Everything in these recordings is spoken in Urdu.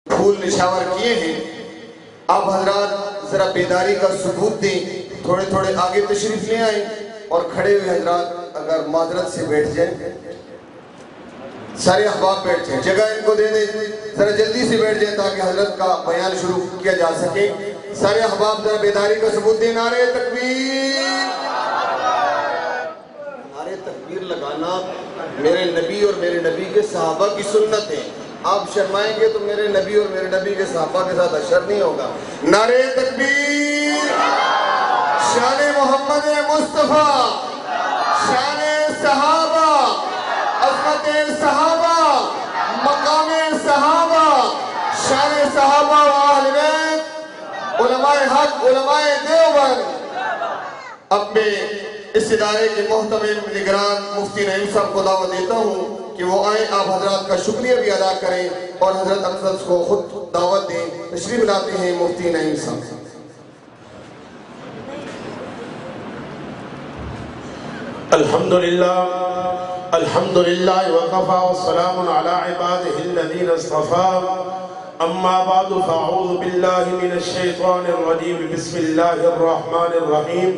پھول نشاور کیے ہیں. آپ حضرات ذرا بیداری کا ثبوت دیں، تھوڑے تھوڑے آگے تشریف لے آئیں اور کھڑے ہوئے حضرات اگر معذرت سے بیٹھ جائیں. سارے احباب بیٹھ جائیں، جگہ ان کو دے دیں، ذرا جلدی سے بیٹھ جائیں تاکہ حضرت کا بیان شروع کیا جا سکے. سارے احباب ذرا بیداری کا ثبوت دیں. نعرہ تکبیر! نعرہ تکبیر لگانا میرے نبی اور میرے نبی کے صحابہ کی سنت ہے. آپ شرمائیں گے تو میرے نبی اور میرے نبی کے صحابہ کے ساتھ اشر نہیں ہوگا. نعرہ تکبیر! شان محمد مصطفیٰ، شان صحابہ، عظمت صحابہ، مقام صحابہ، شان صحابہ و اہل بیت، علماء حق، علماء دیوبند. اپنے اس ادارے کے محتمم نگران مفتی نعیم صاحب کو دعوت دیتا ہوں کہ وہ آئیں، آپ حضرات کا شکریہ بھی ادا کریں اور حضرت اقدس کو خود دعوت دیں. تشریف لاتے ہیں مفتی نعیم صاحب. الحمدللہ وقفا والسلام علی عباده الذین اصطفا. اما بعد فاعوذ باللہ من الشیطان الرجیم. بسم اللہ الرحمن الرحیم.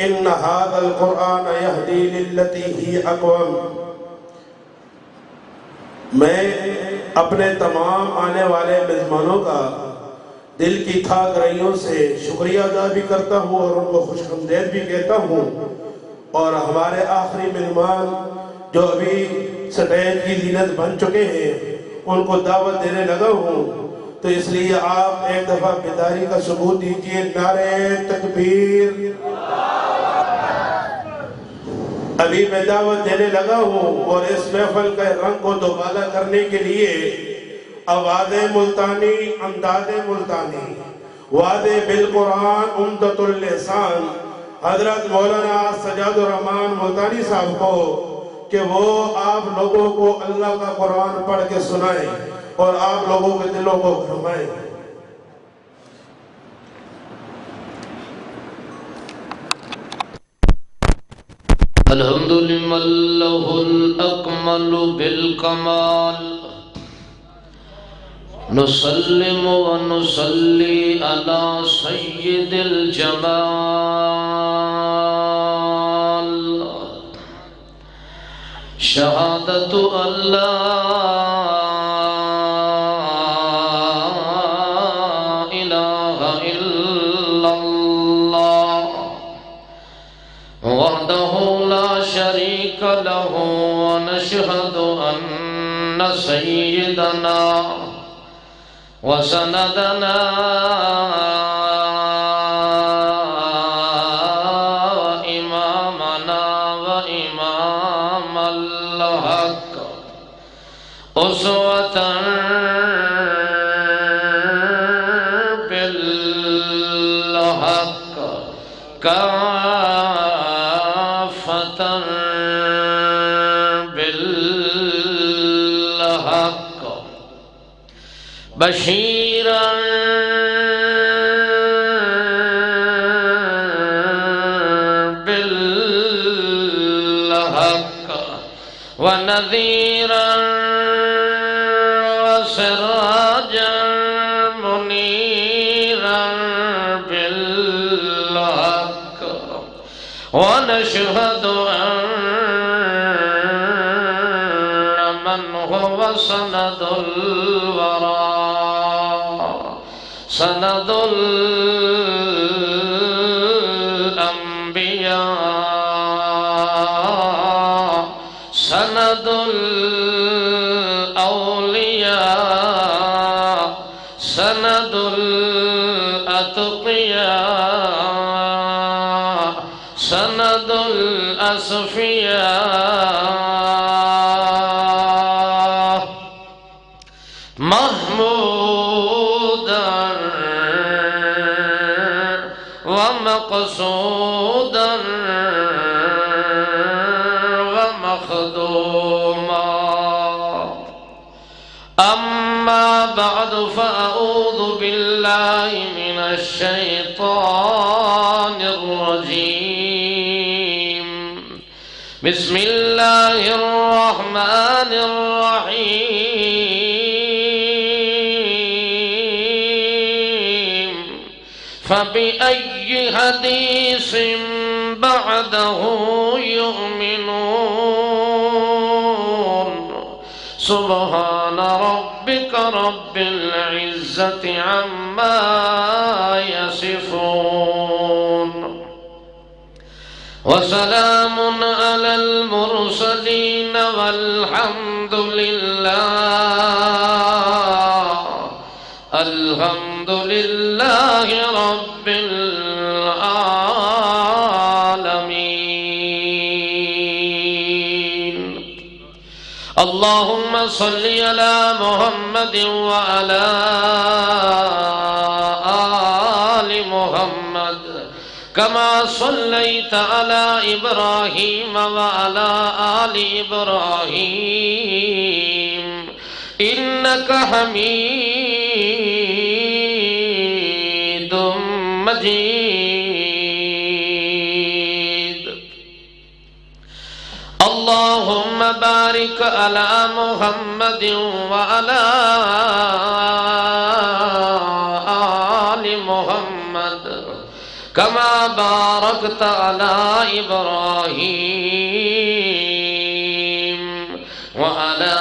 ان هذا القرآن یہدی للتی ہی اقوم. میں اپنے تمام آنے والے میزبانوں کا دل کی تھا گرائیوں سے شکریہ ادا بھی کرتا ہوں اور ان کو خوش آمدید بھی کہتا ہوں. اور ہمارے آخری مہمان جو ابھی سٹیج کی زینت بن چکے ہیں ان کو دعوت دینے لگا ہوں، تو اس لیے آپ ایک دفعہ بیداری کا ثبوت دیجئے. نعرہ تکبیر! ابھی میں دعوت دینے لگا ہوں اور اس محفل کے رنگ کو دوبالا کرنے کے لیے آواز ملتانی، انداز ملتانی، وعد بالقرآن عمدۃ اللسان حضرت مولانا سجاد الرحمن ملتانی صاحب کو کہ وہ آپ لوگوں کو اللہ کا قرآن پڑھ کے سنائیں اور آپ لوگوں کے دلوں کو گھمائیں. الحمد لمن له الأكمل بالكمال نسلم ونصلي على سيد الجمال شهادة أن لا إله إلا الله وحده لا شريك له ونشهد أن سيدنا وسندنا وإمامنا وإمام الحق أسوة بالحق كافة بالحق بشيرا بالحق ونذيرا وسراجا منيرا بالحق ونشهد أن من هو سند الورى سند الأنبياء سند الأولياء سند الأتقياء سند الأصفياء محمودا ومقصودا ومخدوما. أما بعد فأعوذ بالله من الشيطان الرجيم. بسم الله الرحمن الرحيم. فبأي حديث بعده يؤمنون سبحان ربك رب العزة عما يصفون وسلام على المرسلين والحمد لله رب العالمين. اللهم صل على محمد وعلى آل محمد كما صليت على إبراهيم وعلى آل إبراهيم إنك حميد مجيد. اللهم بارك على محمد وعلى آل محمد كما باركت على إبراهيم وعلى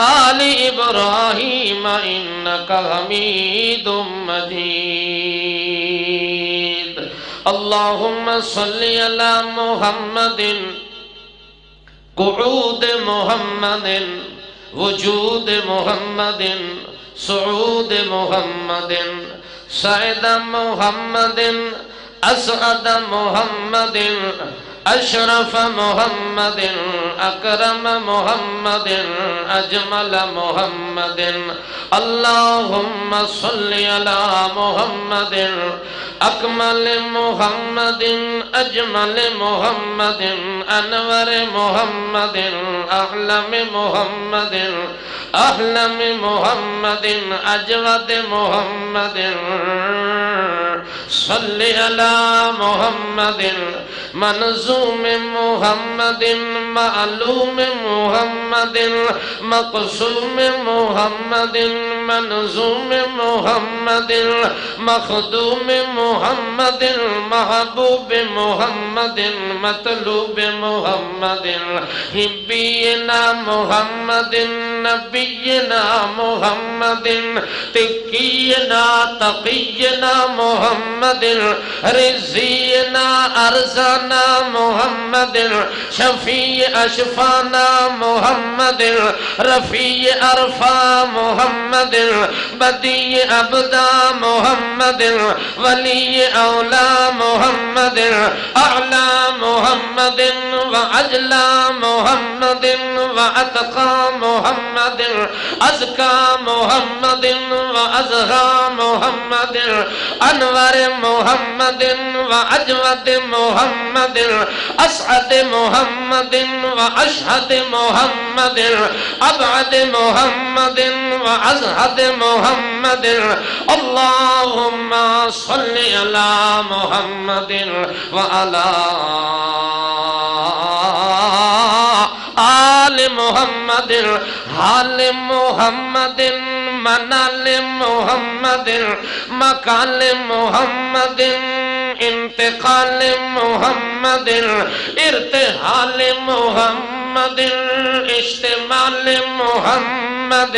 آل إبراهيم إنك حميد مجيد. اللهم صل على محمد قعود محمد وجود محمد صعود محمد سعد محمد أسعد محمد أشرف محمد أكرم محمد أجمل محمد. اللهم صل على محمد أكمل محمد أجمل محمد أنور محمد أعلم محمد أحلم محمد أجود محمد. صل على محمد منظوم محمد معلوم محمد مقسوم محمد منظوم محمد مخدوم محمد محبوب محمد مطلوب محمد حبينا محمد نبينا محمد تقينا تقينا محمد رزينا أرزانا محمد شفيع أشفانا محمد رفيع أرفا محمد بديع أبدا محمد ولي أولى محمد أعلى محمد وأجلى محمد وأتقى محمد أزكى محمد وأزهى محمد أنور محمد وأجود محمد أسعد محمد وأشهد محمد أبعد محمد وأزهد محمد. اللهم صل على محمد وعلى آل محمد حال محمد منال محمد مقال محمد انتقال محمد ارتحال محمد اشتمال محمد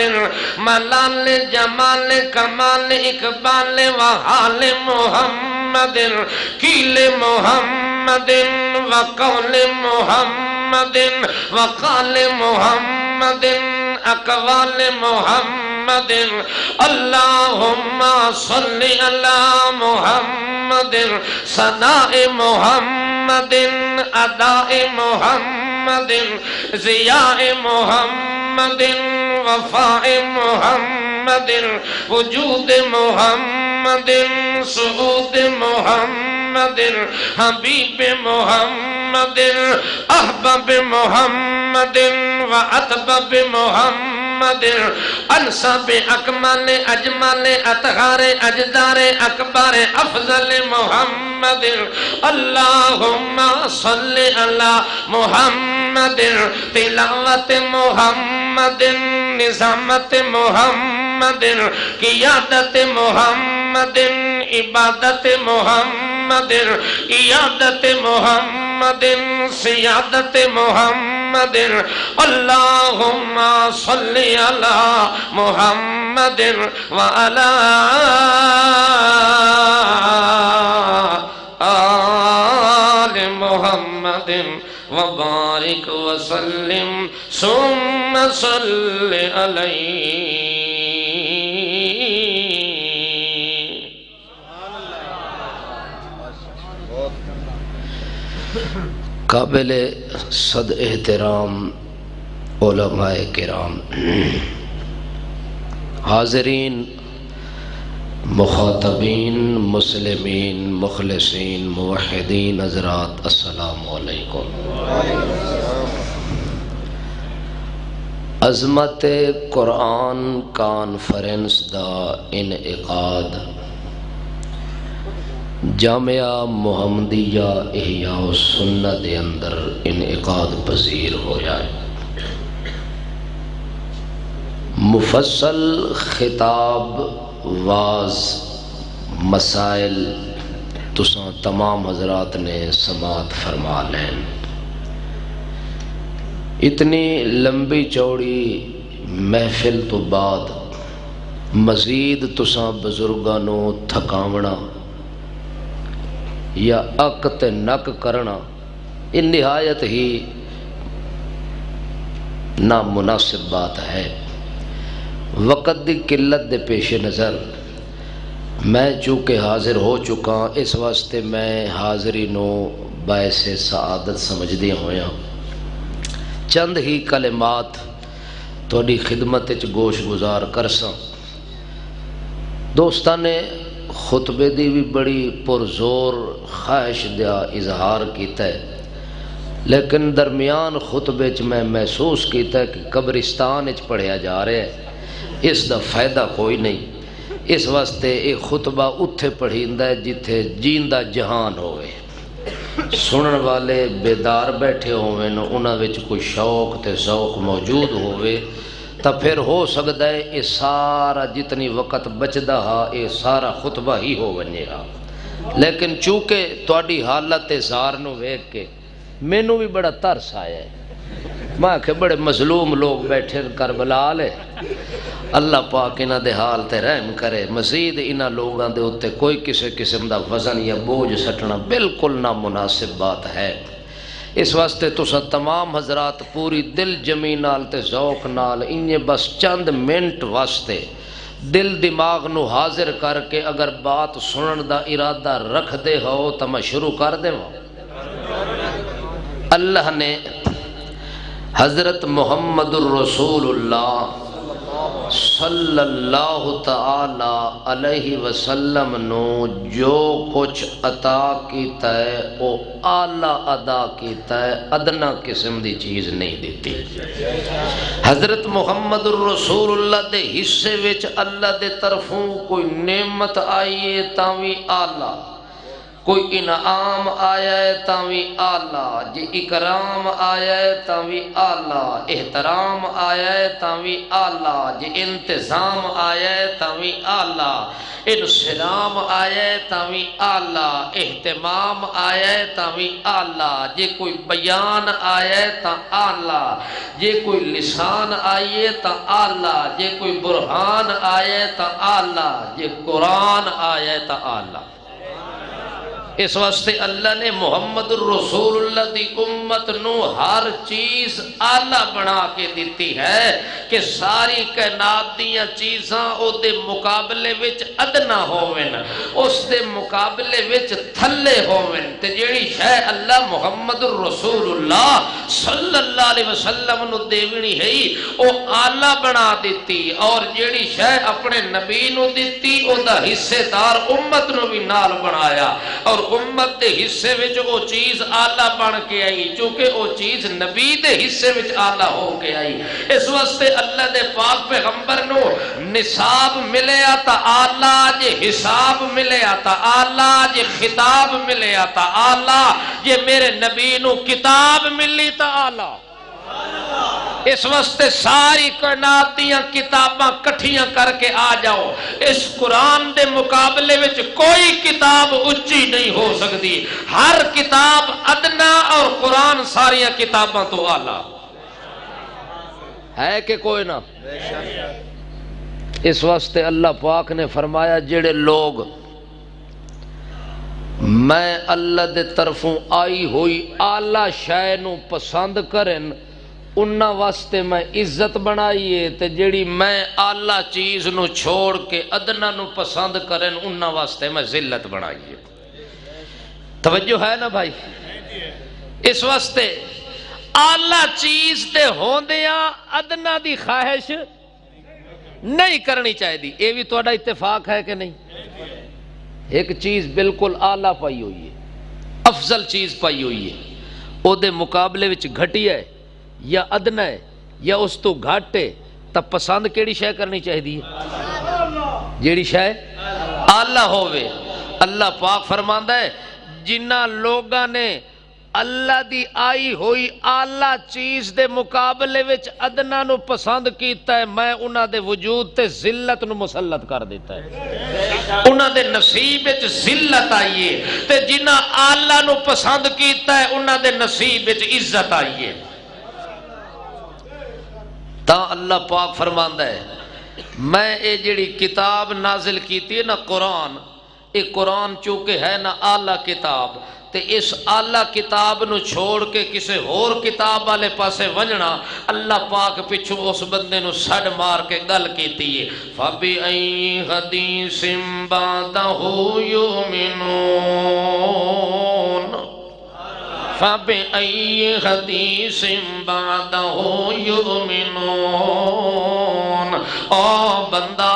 ملال جمال کمال اقبال وحال محمد کیل محمد وقول محمد وقال محمد اقوال محمد. اللهم صل على محمد ثناء محمد اداء محمد ضیاء محمد وفاء محمد وجود محمد صعود محمد حبیب محمد احباب محمد واتباب محمد انساب اکمل اجمل اطہار اجدار اکبر افضل محمد. اللهم صل على محمد تلاوت محمد نظامت محمد محمد قیادت محمد عبادت محمد عیادت محمد سیادت محمد اللہم صلی علی محمد وعلی آل محمد وبارک وسلم ثم صلی علیہ. قابل صد احترام علماء کرام، حاضرین، مخاطبین، مسلمین، مخلصین، موحدین حضرات، السلام علیکم. عظمت قرآن کانفرنس دا انعقاد جامعہ محمدیہ احیاء السنہ دے اندر انعقاد پذیر ہویا ہے. مفصل خطاب، واز، مسائل تساں تمام حضرات نے سماعت فرما لین. اتنی لمبی چوڑی محفل تو بعد مزید تساں بزرگانوں تھکاونا یا اک تے نک کرنا یہ نہایت ہی نامناسب بات ہے. وقت دی قلت دے پیش نظر میں چونکہ حاضر ہو چکا، اس واسطے میں حاضری نو باعث سعادت سمجھ دیا ہویا. چند ہی کلمات تھوڑی خدمت وچ گوش گزار کرساں. دوستان نے خطبے دی بھی بڑی پرزور خواہش دیا اظہار کیتا ہے، لیکن درمیان خطبے چ میں محسوس کیتا ہے کہ قبرستان وچ پڑھیا جا رہا ہے، اس دا فائدہ کوئی نہیں. اس واسطے یہ خطبہ اتھے پڑھیندا ہے جتھے جیندہ جہان ہوئے، سنن والے بیدار بیٹھے ہوئے، انہاں وچ کوئی شوق تے ذوق موجود ہوئے، تا پھر ہو سکتا ہے یہ سارا جتنی وقت بچدا ہا یہ سارا خطبہ ہی ہو ونجے ہا. لیکن چونکہ تواڈی حالت زار نو ویکھ کے مینوں بھی بڑا ترس آیا ہے. میں کہ بڑے مظلوم لوگ بیٹھے کربلا لے، اللہ پاک انہاں دے حال تے رحم کرے. مزید انہاں لوگاں دے اوتے کوئی کسی قسم دا وزن یا بوجھ سٹنا بالکل نامناسب بات ہے. اس واسطے تسا تمام حضرات پوری دل جمی نال تے ذوق نال انہیں بس چند منٹ واسطے دل دماغ نو حاضر کر کے اگر بات سنن دا ارادہ رکھ دے ہو تو میں شروع کر دے ہوں. اللہ نے حضرت محمد الرسول اللہ صلی اللہ تعالی علیہ وسلم نو جو کچھ عطا کیتا ہے وہ اعلیٰ ادا کیتا ہے، ادنا قسم دی چیز نہیں دیتی. حضرت محمد الرسول اللہ دے حصے وچ اللہ دے طرفوں کوئی نعمت آئی ہے تاوی اعلیٰ، کوئی انعام آیا ہے تاوی اعلیٰ، جی اکرام آیا ہے تاوی اعلیٰ، احترام آیا ہے تاوی اعلیٰ، جی انتظام آیا ہے تاوی اعلیٰ، انسلام آیا ہے تاوی اعلیٰ، اہتمام آیا ہے تاوی اعلیٰ، جی کوئی بیان آیا ہے تا اعلیٰ، جی کوئی لسان آئی ہے تا اعلیٰ، جی کوئی برہان آیا ہے تا اعلیٰ، جی قرآن آیا ہے تا اعلیٰ. اس واسطے اللہ نے محمد الرسول اللہ دی امت نو ہر چیز اعلیٰ بنا کے دیتی ہے کہ ساری کائنات دیاں چیزاں او دے مقابلے وچ ادنا ہوویں، اس دے مقابلے وچ تھلے ہوویں. تے جیڑی شے اللہ محمد الرسول اللہ صلی اللہ علیہ وسلم نو دیونی ہے او اعلیٰ بنا دیتی، اور جیڑی شے اپنے نبی نو دیتی او دا حصے دار امت نو بھی نال بنایا، اور امت دے حصے وچ وہ چیز آلہ بن کے آئی چونکہ وہ چیز نبی دے حصے وچ آلہ ہو کے آئی. اس واسطے اللہ دے پاک پیغمبر نو نصاب ملے آتا آلہ، جے حساب ملے آتا آلہ، جے خطاب ملے آتا آلہ، جے میرے نبی نو کتاب ملی تا آلہ. اس واسطے ساری کائنات دیاں کتاباں کٹھیاں کر کے آ جاؤ، اس قرآن دے مقابلے وچ کوئی کتاب اچھی نہیں ہو سکتی، ہر کتاب ادنا اور قرآن ساریاں کتاباں تو اعلیٰ ہے کہ کوئی نہ۔ اس واسطے اللہ پاک نے فرمایا جڑے لوگ میں اللہ دے طرفوں آئی ہوئی اعلیٰ شے نو پسند کرن انہاں واسطے میں عزت بنائیے، تے جڑی میں اعلیٰ چیز نو چھوڑ کے ادنا نو پسند کرن انہاں واسطے میں ذلت بنائیے۔ توجہ ہے نا بھائی؟ اس واسطے اعلیٰ چیز تے ہوندیاں ادنا دی خواہش نہیں کرنی چاہیے، یہ بھی تہاڈا اتفاق ہے کہ نہیں؟ ایک چیز بالکل اعلیٰ پائی ہوئی ہے، افضل چیز پائی ہوئی ہے، او دے مقابلے وچ گھٹیا ہے یا ادنا ہے یا اس تو گھٹ ہے، تب پسند کیڑی شے کرنی چاہیے؟ جیڑی شے اعلیٰ ہووے۔ اللہ پاک فرماندا ہے جنہ لوگاں نے اللہ دی آئی ہوئی اعلیٰ چیز دے مقابلے وچ ادنا نو پسند کیتا ہے، میں انہاں دے وجود تے ذلت نو مسلط کر دیتا ہے، انہاں دے نصیب وچ ذلت آئیے، تے جنہ اعلیٰ نو پسند کیتا ہے انہاں دے نصیب وچ عزت آئیے۔ تا اللہ پاک فرماندا ہے میں اے جڑی کتاب نازل کیتی ہے نا قرآن، اے قرآن چونکہ ہے نا اعلیٰ کتاب، تے اس اعلیٰ کتاب نو چھوڑ کے کسے اور کتاب والے پاسے ونجنا، اللہ پاک پچھو اس بندے نو سڑ مار کے گل کیتی ہے فَبِأَيِّ حَدِيثٍ بَعْدَهُ يُؤْمِنُونَ فَبِأَيِّ حَدِيثٍ بَعْدَهُ يُؤْمِنُونَ۔ او بندہ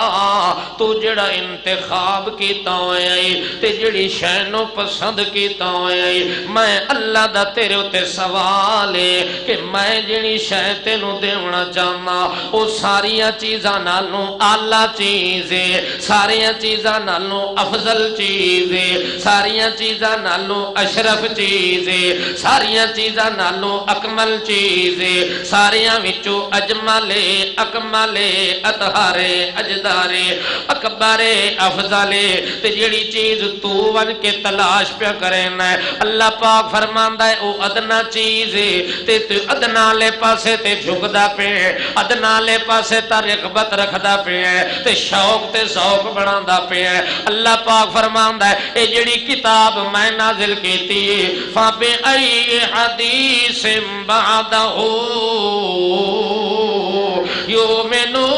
تو جڑا انتخاب کیتا ہویا ہے تے جڑی شے نو پسند کیتا ہویا ہے، میں اللہ دا تیرے اتے سوال ہے کہ میں جڑی شے تینوں دیونا چاہنا او ساریاں چیزاں نالوں اعلیٰ چیز ہے، ساریاں چیزاں نالوں افضل چیز ہے، ساریاں چیزاں نالوں اشرف چیز ہے، ساریاں چیزاں نالوں اکمل چیز ہے، ساریاں وچوں اجمل اکمل اطہار اجدار اکبر افضل، تے جڑی چیز تو ون کے تلاش پہ کرنا ہے اللہ پاک فرماندا ہے او ادنا چیز ہے، تے تو ادنا لے پاسے تے جھکدا پے، ادنا لے پاسے تا رغبت رکھدا پے، تے شوق تے ذوق بنادا پے۔ اللہ پاک فرماندا ہے اے جڑی کتاب میں نازل کیتی ہے فَبِأَيِّ حَدِيثٍ بَعْدَهُ يُؤْمِنُونَ۔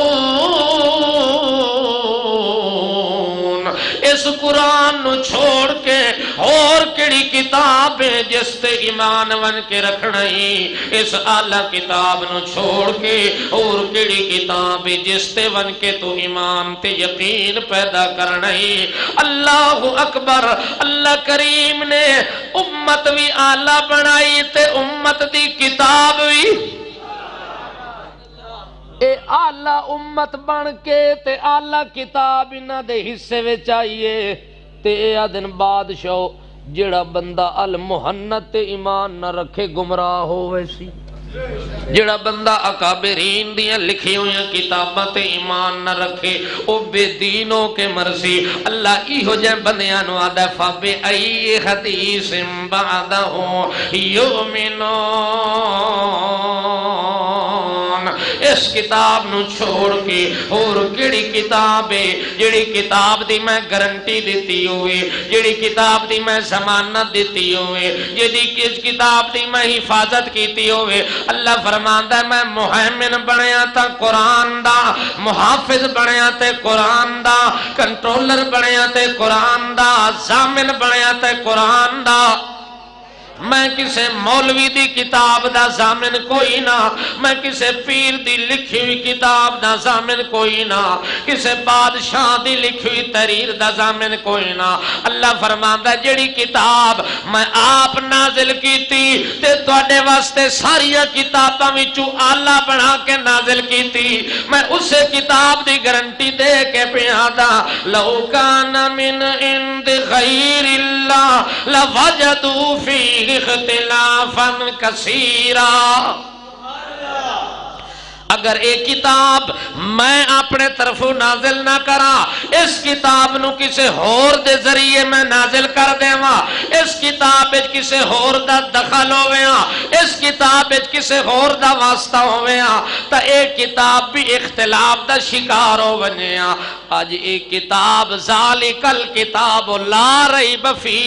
اس قرآن نو چھوڑ کے اور کڑی کتاب ہے جس تے ایمان ون کے رکھنا ہی، اس اعلیٰ کتاب نو چھوڑ کے اور کڑی کتاب ہے جس تے ون کے تو ایمان تے یقین پیدا کرنا ہی۔ اللہ اکبر۔ اللہ کریم نے امت بھی اعلیٰ بنائی تے امت دی کتاب بھی اے اعلیٰ امت بن کے تے اعلیٰ کتاب انہاں دے حصے وچ آئیے، تے اے آدن بادشاہ جڑا بندہ المحنت تے ایمان نہ رکھے گمراہ ہوئے سی، جڑا بندہ اکابرین دیاں لکھی ہوئی کتاباں تے ایمان نہ رکھے او بے دینوں کے مرضی۔ اللہ ایہو جے بندیاں نو آدھا فَبِأَيِّ حَدِيثٍ بَعْدَهُ يُؤْمِنُونَ۔ اس کتاب نو چھوڑ کے اور کیڑی کتاب ہے جڑی کتاب دی میں گارنٹی دیتی ہوئے، جڑی کتاب دی میں ضمانت دیتی ہوئے، جڑی کس کتاب دی میں حفاظت کیتی ہوئے۔ اللہ فرماندا ہے میں محیمن بنیا تا قرآن دا، محافظ بنیا تے قرآن دا، کنٹرولر بنیا تے قرآن دا، ضامن بنیا تے قرآن دا۔ میں کسے مولوی دی کتاب دا ضامن کوئی نہ، میں کسے پیر دی لکھی ہوئی کتاب دا ضامن کوئی نہ، کسے بادشاہ دی لکھی ہوئی تحریر دا ضامن کوئی نہ۔ اللہ فرماندا ہے جڑی کتاب میں آپ نازل کیتی تے تواڈے واسطے ساریاں کتاباں وچوں اعلیٰ بنا کے نازل کیتی، میں اسے کتاب دی گارنٹی دے کے پیادا لو کان من عند غیر اللہ لوجدوا فی اختلافا کثیرا۔ اگر ایک کتاب میں اپنے طرف نازل نہ کرا، اس کتاب نو کسے ہور دے ذریعے میں نازل کر دیواں، اس کتاب وچ کسے ہور دا دخل ہوویاں، اس کتاب وچ کسے ہور دا واسطہ ہوویاں، تا ایک کتاب بھی اختلاف دا شکار ہو بنیاں۔ آج ایک کتاب ذالک الکتاب لا ریب فی،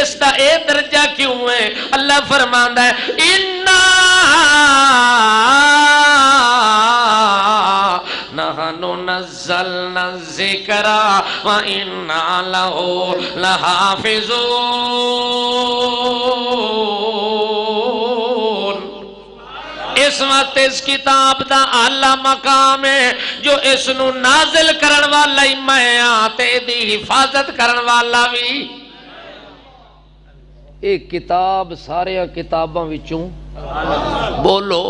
اس دا اے درجہ کیوں ہے؟ اللہ فرماندا ہے اِنَّا نَحْنُ نَزَّلْنَا الذِّكْرَ وَإِنَّا لَهُ لَحَافِظُونَ۔ اس وقت اس کتاب دا اعلیٰ مقام ہے جو اس نو نازل کرن والا ہی میں تے دی حفاظت کرن والا بھی۔ ایک کتاب سارے کتاباں وچوں بولو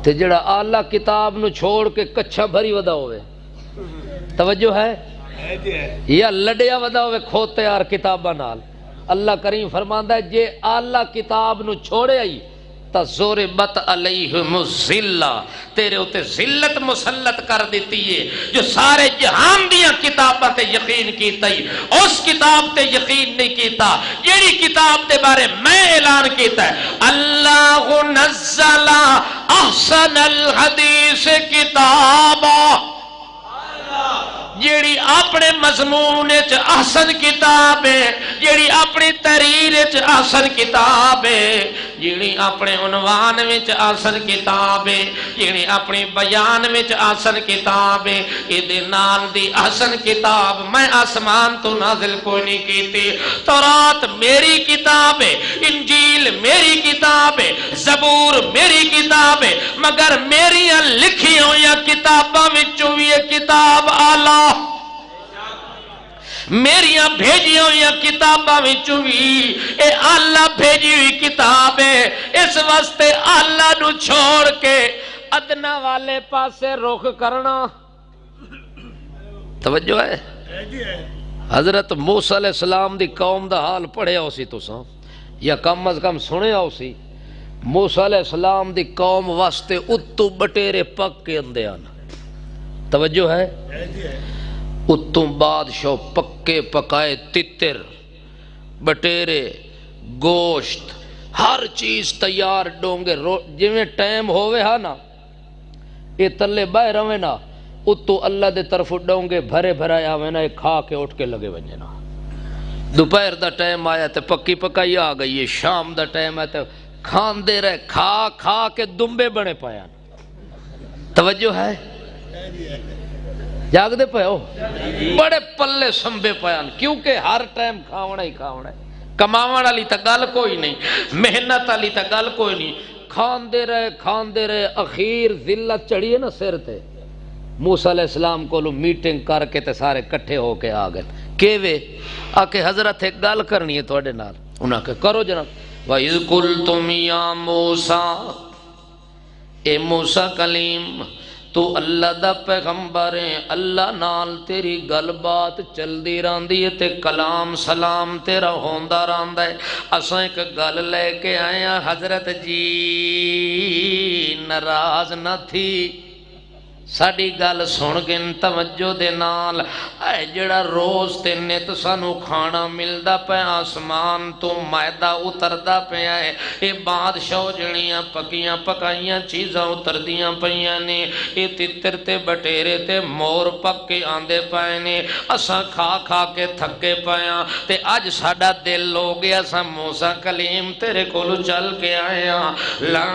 تے جڑا اعلیٰ کتاب نو چھوڑ کے کچھا بھری ودا ہوئے، توجہ ہے، یا لڑیا ودا ہوئے کھوتے یار کتاباں نال۔ اللہ کریم فرماندا ہے جے اعلیٰ کتاب نو چھوڑے آئی تا ضربت علیہم الذلہ، تیرے ہوتے ذلت مسلط کر دیتی ہے۔ جو سارے جہان دیاں کتاباں تے یقین کیتا ہی، اس کتاب تے یقین نہیں کیتا جیڑی کتاب دے بارے میں اعلان کیتا ہے۔ اللہ نزل احسن الحدیث کتابا، جیڑی اپنے مضمون وچ احسن کتاب ہے، جیڑی اپنی تحریر وچ احسن کتاب ہے، جیڑی اپنے عنوان وچ احسن کتاب ہے، جیڑی اپنی بیان وچ احسن کتاب ہے، ایدے نال دی احسن کتاب میں آسمان تو نازل کوئی نہیں کیتی۔ تورات میری کتاب ہے، انجیل میری کتاب ہے، زبور میری کتاب ہے، مگر میریاں لکھی ہوئی کتاباں وچوں بھی یہ کتاب اعلیٰ، میریاں بھیجی ہوئی کتاباں وچوں بھی اے اللہ بھیجی ہوئی کتاب ہے۔ اس واسطے اللہ نو چھوڑ کے ادنا والے پاسے رخ کرنا، توجہ ہے۔ حضرت موسیٰ علیہ السلام دی قوم دا حال پڑھیا ہو سی تساں، یا کم از کم سنیا ہو سی۔ موسیٰ علیہ السلام دی قوم واسطے اتو بٹیرے پک کے اندے آنا، توجہ ہے۔ اتوں بادشاہ پکے پکائے تتر بٹیرے گوشت ہر چیز تیار ڈونگے جویں ٹائم ہوئے ہاں نا یہ تلے باہر ہوئے نا اتو اللہ دے طرف ڈونگے بھرے بھرائے آوے نا کھا کے اٹھ کے لگے ونجے نا۔ دوپہر دا ٹائم آیا تے پکی پکائی آ گئی ہے، شام دا ٹائم آیا تے کھان دے رہے کھا کھا کے دمبے بنے پایا، توجہ ہے، جاگ دے پہ ہو، بڑے پلے سمبے پیان، کیونکہ ہر ٹائم کھاونا ہی کھاونا ہے، کماونا والی تا گل کوئی نہیں، محنت والی تا گل کوئی نہیں، کھان دے رہے اخیر ذلت چڑھیے نا سر تے۔ موسیٰ علیہ السلام کو لو میٹنگ کر کے تے سارے کٹھے ہو کے آگئے کیوے آکے حضرت ایک گل کرنی ہے توڑے نال، انہاں کہ کرو جناب۔ وَإِذْ قُلْتُمْ يَا مُوسَىٰ، اے موسیٰ کلیم تو اللہ دا پیغمبر ہے، اللہ نال تیری گل بات چل دی راندی ہے تے کلام سلام تیرا ہوندا راندا ہے۔ اساں ایک گل لے کے آئے ہیں حضرت جی، ناراض نہ تھی، ساڑی گل سن گن توجہ دے نال۔ اے جڑا روز تے نت سانو کھانا ملدا پہ آسمان تو معدہ اتردا پیا ہے، اے بادشاہ جڑیاں پکیاں پکائیاں چیزاں اتردیاں پیاں نے، اے تتر تے بٹیرے تے مور پک کے آندے پائے نے، اساں کھا کھا کے تھکے پیاں تے اج ساڈا دل ہو گیا سا موسیٰ کلیم تیرے کولو چل کے آیا۔ لن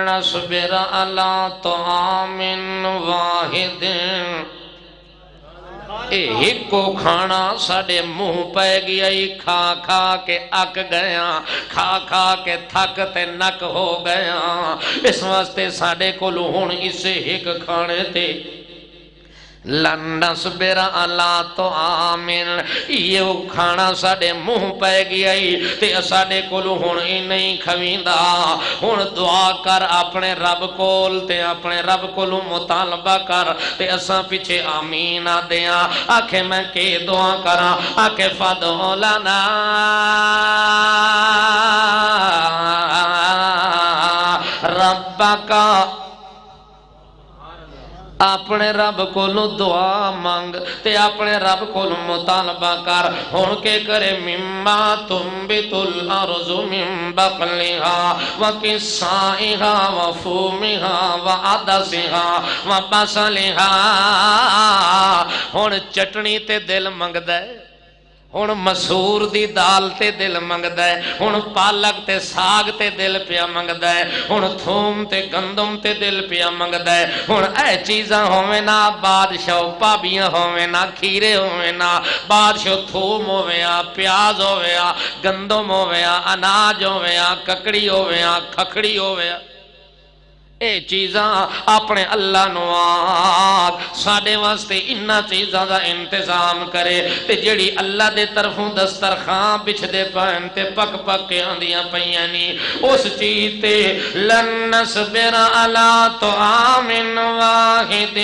نصبر علی طعام واحد، اے ہکو کھانا ساڑے منہ پہ گیا ہی، کھا کھا کے اک گیا، کھا کھا کے تھک تے نک ہو گیا، اس واسطے ساڑے کو لہن اسے ہک کھانے تے۔ لن نصبر علی طعام، یہ کھانا ساڑے منہ پہ گیا ہی تے ساڑے کولو ہن ہی نہیں کھویندا، ہن دعا کر اپنے رب کول تے اپنے رب کولو مطالبہ کر تے اساں پیچھے آمین آدیاں۔ آکھے میں کہ دعا کراں، آکھے فادعو لنا ربک اپنے رب کولوں دعا مانگ تے اپنے رب کولوں مطالبہ کر ہن کے کرے مما تنبت الارض من بقلها وقصائها وفومها وعدسها وبصلها ہن چٹنی تے دل منگدا ہے ہن مسور دی دال تے دل منگدا ہے ہن پالک تے ساگ تے دل پیا منگدا ہے ہن تھوم تے گندم تے دل پیا منگدا ہے ہن اے چیزاں ہوویں نا بادشاہ پابیاں ہوویں نا کھیرے ہوویں نا بادشاہ تھوم ہوویں پیاز ہوویں گندم ہوویں اناج ہوویں ککڑی ہوویں کھکھڑی ہوویں اے چیزاں اپنے اللہ نو آگ ساڑے واسطے انہا چیزاں دا انتظام کرے تے جڑی اللہ دے طرفوں دسترخوان بچھ دے پہن تے پک پک کے آندیاں پیانی اس چیز تے لن نصبر علی طعام واحد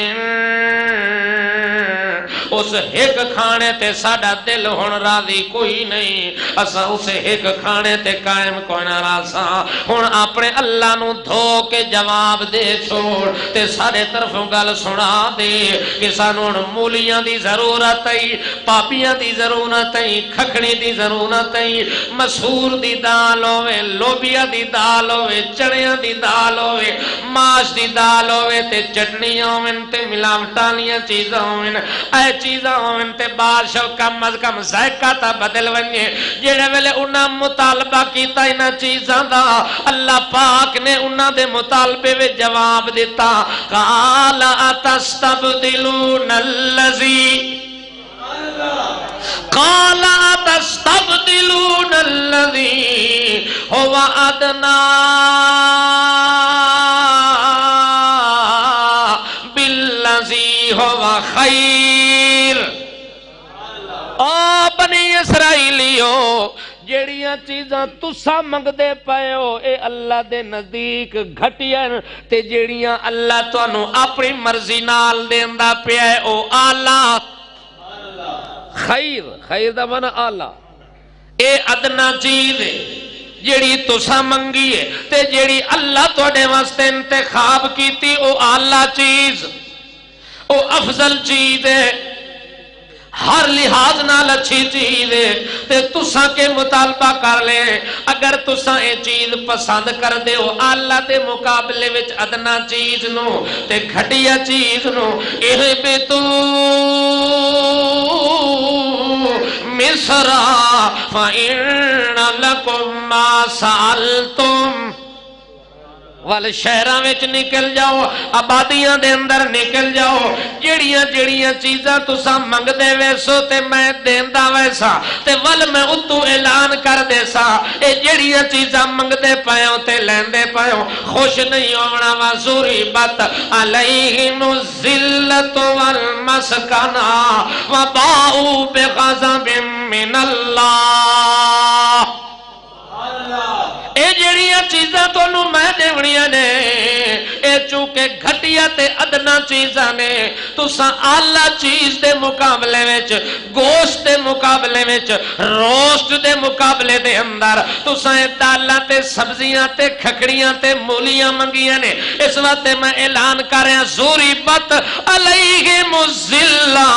اس ایک کھانے تے ساڑا دل ہون راضی کوئی نہیں اسا اسے ایک کھانے تے قائم کوئی نہ راسا ہون اپنے اللہ نو دھو کے جواب دے چھوڑ تے سارے طرفوں گل سنا دے کہ سانوں مولیاں دی ضرورت ہے پاپیاں دی ضرورت ہے کھکھڑی دی ضرورت ہے مسور دی دال ہوئے لوبیا دی دال ہوئے چڑیاں دی دال ہوئے ماش دی دال ہوئے تے چٹنیاں ہوئے تے ملاوٹانیاں چیزاں ہوئے اے چیزاں ہوئے تے بادشاہ کم از کم ذائقہ تا بدل ونجے جڑے ویلے انہاں مطالبہ کیتا انہاں چیزاں دا اللہ پاک نے انہاں دے مطالبے وچ جواب دیتا قال اتستبدلون الذی قال اتستبدلون الذی هو ادنى بالذی هو خیر او بنی اسرائیلیو جیڑیاں چیزاں تسا منگ دے پائے ہو اے اللہ دے نزدیک گھٹیاں تے جیڑیاں اللہ تو انو اپنی مرضی نال دیندہ پیا ہے او آلہ خیر خیر دا معنی آلہ اے ادنا چیز ہے جیڑی تسا منگی ہے تے جیڑی اللہ تو اڈے واسطے انتخاب کیتی او آلہ چیز او افضل چیز ہے ہر لحاظ نال اچھی چیز ہے تے تسا کے مطالبہ کر لے اگر تسا اے چیز پسند کر دے ہو اللہ دے مقابلے وچ ادنا چیز نو تے گھٹیا چیز نو اہبتو مصر فإن لکم ما سألتم وال شہراں وچ نکل جاؤ آبادیاں دے اندر نکل جاؤ جڑیاں جڑیاں چیزاں تساں منگ دے ویسو تے میں دیندا ویسا تے ول میں اتو اعلان کر دے سا اے جڑیاں چیزاں منگ دے پایو تے لیندے پایو خوش نہیں ہونا وا ضریبت علیہم الذلۃ والمسکنہ وباؤوا بغضب من اللہ اے جڑیاں چیزاں تو انہوں میں دیونیاں نے اے چونکہ گھٹیا تے ادنا چیزاں نے تو سا آلہ چیز دے مقابلے وچ گوشت دے مقابلے وچ روسٹ دے مقابلے دے اندر تو سا دالاں تے سبزیاں تے کھکڑیاں تے مولیاں منگیاں نے اس وقت میں اعلان کر رہا ضریبت علیہم الذلہ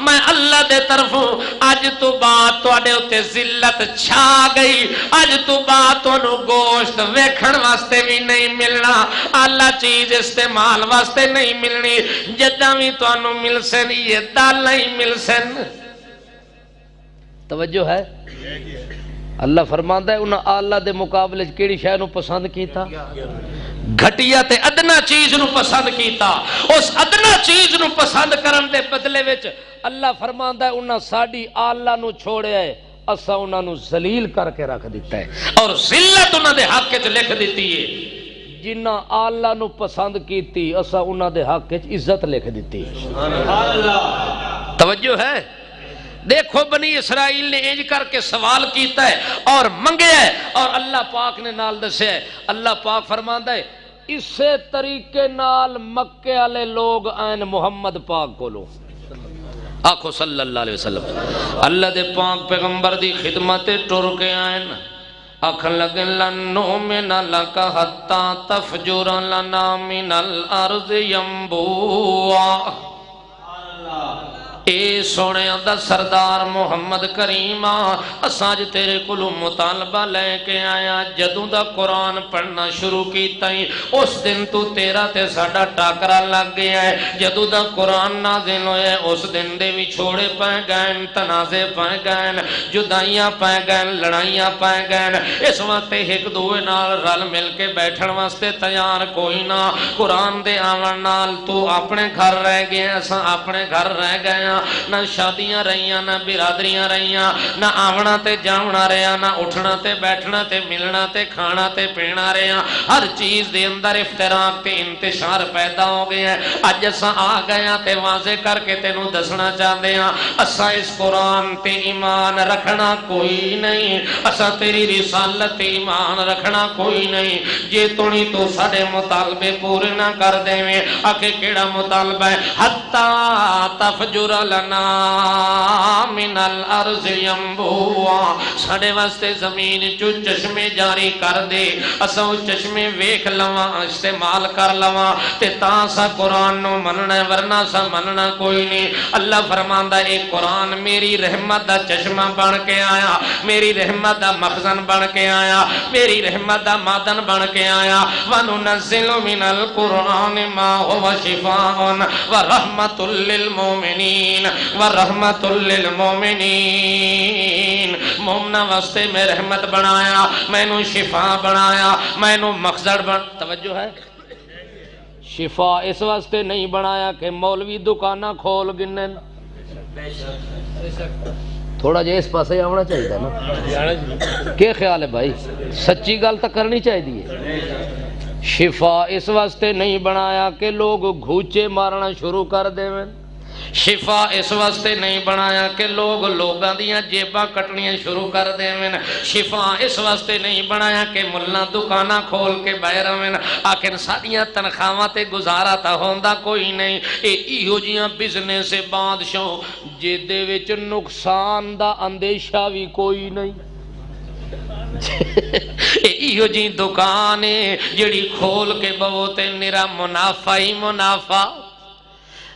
میں اللہ دے طرفوں آج تو بات تو اڈے ہوتے ذلت چھا گئی آج تو بات تو انہوں گوشت ویکھن واسطے بھی نہیں ملنا اللہ چیز استعمال واسطے نہیں ملنی جدہ بھی تو انہوں مل سن یہ دال نہیں مل سن توجہ ہے اللہ فرماندہ ہے انہوں اللہ دے مقابلے کیڑی شے نو پسند کیتا گھٹیا تے ادنا چیز نو پسند کیتا اس ادنا چیز نو پسند کرن دے بدلے وچ اللہ فرماندہ ہے انہوں ساڑی آلہ نو چھوڑے ہے اسا انہوں نے ذلیل کر کے رکھ دیتا ہے اور ذلت انہوں نے حق وچ لکھ دیتی ہے جنہ اللہ نو پسند کیتی اسا انہوں نے حق وچ عزت لکھ دیتی ہے توجہ ہے دیکھو بنی اسرائیل نے انج کر کے سوال کیتا ہے اور منگے ہے اور اللہ پاک نے نال دسے ہے اللہ پاک فرماندا ہے اسے طریقے نال مکے والے لوگ آئین محمد پاک کو لو آکھو صلی اللہ علیہ وسلم اللہ دے پاک پیغمبر دی خدمت ٹر کے آئین آکھن لگے لن نؤمن لک حتی تفجر لنا من الارض ینبوعا۔ اے سونے دا سردار محمد کریم اساج تیرے کلو مطالبہ لے کے آیا جدوں دا قرآن پڑھنا شروع کیتا ہی اس دن تو تیرا تے ساڈا ٹاکرا لگ گیا ہے جدوں دا قرآن نازل ہوئے اس دن دے بھی چھوڑے پائے گئے تنازع پائے گئے جدائیاں پائے گئے لڑائیاں پائے گئے اس وقت ایک دوے نال رل مل کے بیٹھن واسطے تیار کوئی نہ قرآن دے آون نال تو اپنے گھر رہ گئے اساں اپنے گھر رہ گئے نہ شادیاں رہیاں نہ برادریاں رہیاں نہ آونا تے جاونا رہیا نہ اٹھنا تے بیٹھنا تے ملنا تے کھانا تے پینا رہیا ہر چیز دے اندر افتراق تے انتشار پیدا ہو گیا ہے اج اساں آ گیا تے واضح کر کے تینوں دسنا چاہتے ہیں اساں اس قرآن تے ایمان رکھنا کوئی نہیں اساں تیری رسالت تے ایمان رکھنا کوئی نہیں جے تو ساڈے مطالبے پورے نہ کر دیویں آکے کیڑا مطالبہ ہے حتی تفجر لنا من الارض ینبوعا ساڑے واسطے زمین چو چشمے جاری کر دے اساں چشمے ویکھ لواں استعمال کر لواں تے تاں سا قرآن نو مننا ورنہ سا مننا کوئی نہیں اللہ فرماندا اے قرآن میری رحمت دا چشمہ بن کے آیا میری رحمت دا مخزن بن کے آیا میری رحمت دا معدن بن کے آیا وَنُنَزِّلُ مِنَ الْقُرْآنِ مَا هُوَ شِفَاءٌ وَرَحْمَةٌ لِّلْمُؤْمِنِينَ ورحمت للمومنین مومنہ واسطے میں رحمت بنایا میں نو شفا بنایا میں نو مخزر توجہ ہے شفا اس واسطے نہیں بنایا کہ مولوی دکانہ کھول گنن تھوڑا جے اس پاسے آونا چاہیے تھا نا کیا خیال ہے بھائی سچی گل تو کرنی چاہیے شفا اس واسطے نہیں بنایا کہ لوگ گھوچے مارنا شروع کر دیں شفا اس واسطے نہیں بنایا کہ لوگ لوگاں دیاں جیباں کٹنیاں شروع کر دیں شفا اس واسطے نہیں بنایا کہ ملہ دکانہ کھول کے بہ رہے آخر ساریاں تنخواہاں تے گزارا تا ہوندا کوئی نہیں ایہو جیاں بزنس بادشاہ جدے وچ نقصان دا اندیشہ بھی کوئی نہیں ایہو جی دکانے جڑی کھول کے بہتے نرا منافع ہی منافع